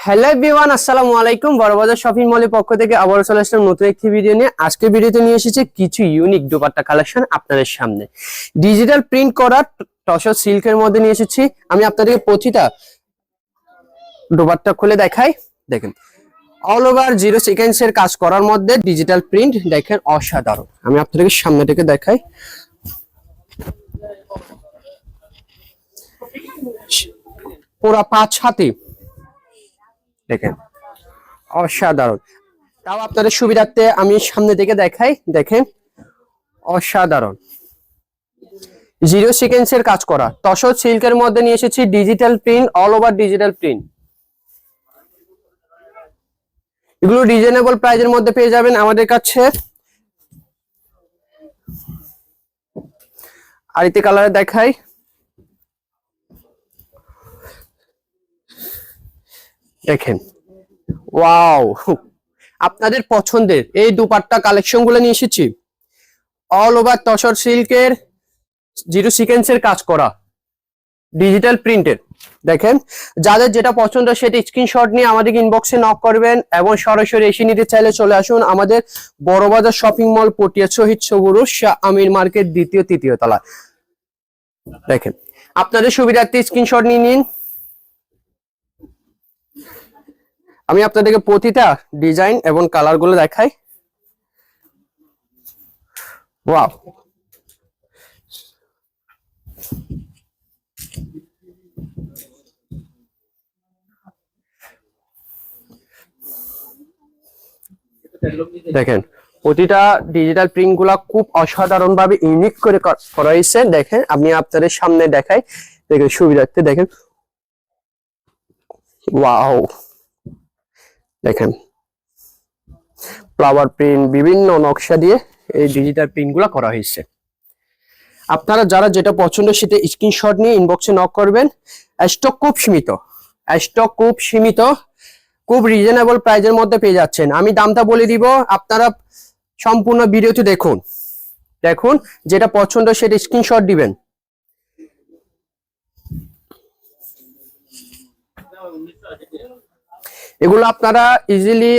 Hello everyone, আসসালামু আলাইকুম। Burrabazar shopping মলের পক্ষ থেকে আবারও চলে আসলাম নতুন একটি ভিডিও নিয়ে। আজকের ভিডিওতে নিয়ে এসেছি কিছু ইউনিক দোপাট্টা কালেকশন আপনাদের সামনে। ডিজিটাল প্রিন্ট করা টসর সিল্কের মধ্যে নিয়ে এসেছি। আমি আপনাদেরকে প্রতিটা দোপাট্টা খুলে দেখাই। দেখেন, অল ওভার 0 সিকোয়েন্সের কাজ করার মধ্যে ডিজিটাল প্রিন্ট, দেখেন অসাধারণ। আমি আপনাদেরকে সামনে থেকে দেখাই। পুরা 5 হাতি, দেখেন অসাধারণ। তাও আপনাদের সুবিধার্থে আমি সামনে থেকে দেখাই। দেখেন অসাধারণ, 0 সিকোয়েন্সের কাজ করা তসর সিল্কের মধ্যে নিয়ে এসেছি digital print, all over digital print. এগুলো রিজনেবল প্রাইজের মধ্যে পেয়ে যাবেন আমাদের কাছে। আরেকটি কালারে দেখাই। দেখেন ওয়াও, আপনাদের পছন্দের এই দুপাট্টা কালেকশন গুলো নিয়ে এসেছি। অল ওভার তসর সিল্কের 0 সিকোয়েন্সের কাজ করা ডিজিটাল প্রিন্টের। দেখেন, যাদের যেটা পছন্দ সেটা স্ক্রিনশট নিয়ে আমাদের ইনবক্সে নক করবেন এবং সরাসরি এসে নিতে চাইলে চলে আসুন আমাদের বড়বাজার শপিং মল, পটিয়া শহীদ সবুজ শাহ আমির মার্কেট, দ্বিতীয় তৃতীয় তলা। দেখেন, আপনাদের সুবিধার্থে স্ক্রিনশট নিয়ে নিন। আমি আপনাদেরকে প্রতিটা ডিজাইন এবং কালার গুলো দেখাই। ওয়াও, দেখেন প্রতিটা ডিজিটাল প্রিন্ট গুলা খুব অসাধারণ ভাবে ইউনিক করে করা হয়েছে। দেখেন আমি আপনাদের সামনে দেখাই, দেখেন সুবিধার্থে। দেখেন ওয়াও, দেখেন ফ্লাওয়ার প্রিন্ট, বিভিন্ন নকশা দিয়ে এই ডিজিটাল প্রিন্ট গুলা করা হয়েছে। আপনারা যারা যেটা পছন্দ সেটা স্ক্রিনশট নিয়ে ইনবক্সে নক করবেন। স্টক খুব সীমিত, স্টক খুব সীমিত, খুব রিজনেবল প্রাইজের মধ্যে পেয়ে যাচ্ছেন। আমি দামটা বলে দিব, আপনারা সম্পূর্ণ ভিডিওটি দেখুন। দেখুন, যেটা পছন্দ সেটা স্ক্রিনশট দিবেন। এগুলো আপনারা ইজিলি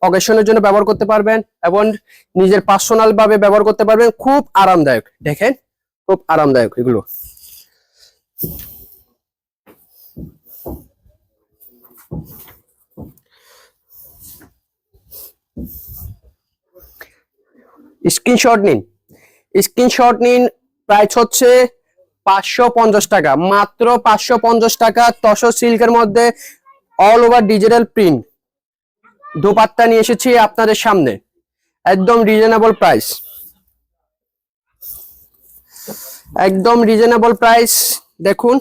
অকেশনের জন্য ব্যবহার করতে পারবেন এবং নিজের পার্সোনাল ভাবে ব্যবহার করতে পারবেন। খুব আরামদায়ক, দেখেন খুব আরামদায়ক এগুলো। স্ক্রিনশট নিন, স্ক্রিনশট নিন। প্রাইস হচ্ছে 550 টাকা, মাত্র 550 টাকা। তসর সিল্কের মধ্যে all over digital print dupatta নিয়ে এসেছি আপনাদের সামনে, একদম রিজনেবল প্রাইস, একদম রিজনেবল প্রাইস। দেখুন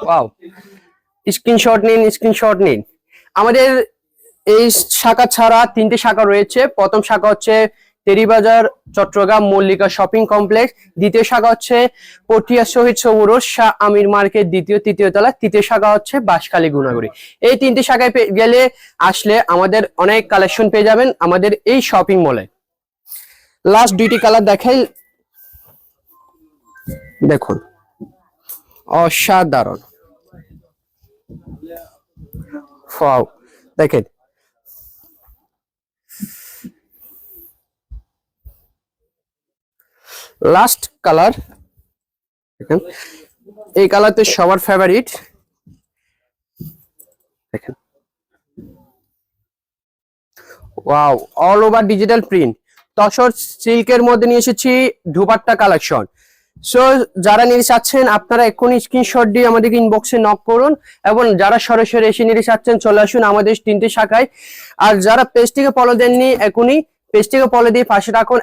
ওয়াও, স্ক্রিনশট নিন, স্ক্রিনশট নিন। আমাদের এই শাখা ছাড়া 3টে শাখা রয়েছে। প্রথম শাখা হচ্ছে টেরিবাজার চট্টগ্রাম মল্লিকা শপিং কমপ্লেক্স, দ্বিতীয় শাখা হচ্ছে পটিয়া শহীদ সবুজ শাহ আমির মার্কেট, দ্বিতীয় তৃতীয় তলা, তৃতীয় শাখা হচ্ছে বাঁশখালী গুনাগুড়ি। এই 3টে শাখায় গেলে আসলে আমাদের অনেক কালেকশন পেয়ে যাবেন আমাদের এই শপিং মলে। লাস্ট 2টি কালার দেখাই। দেখুন অসাধারণ, ওয়াও, দেখেন লাস্ট কালার। দেখেন এই কালারতে সবার ফেভারিট। দেখেন wow, all over digital print tussar সিল্কের মধ্যে নিয়ে এসেছি দুপাট্টা কালেকশন। সো যারা নিতে চাচ্ছেন আপনারা এক্ষুনি স্ক্রিনশট দিয়ে আমাদেরকে ইনবক্সে নক করুন এবং যারা সরাসরি এসে নিতে চাচ্ছেন চলে আসুন আমাদের 3টে শাখায়। আর যারা পেজটিকে ফলো দেননি এখনই পেজটিকে ফলো দিয়ে পাশে রাখুন।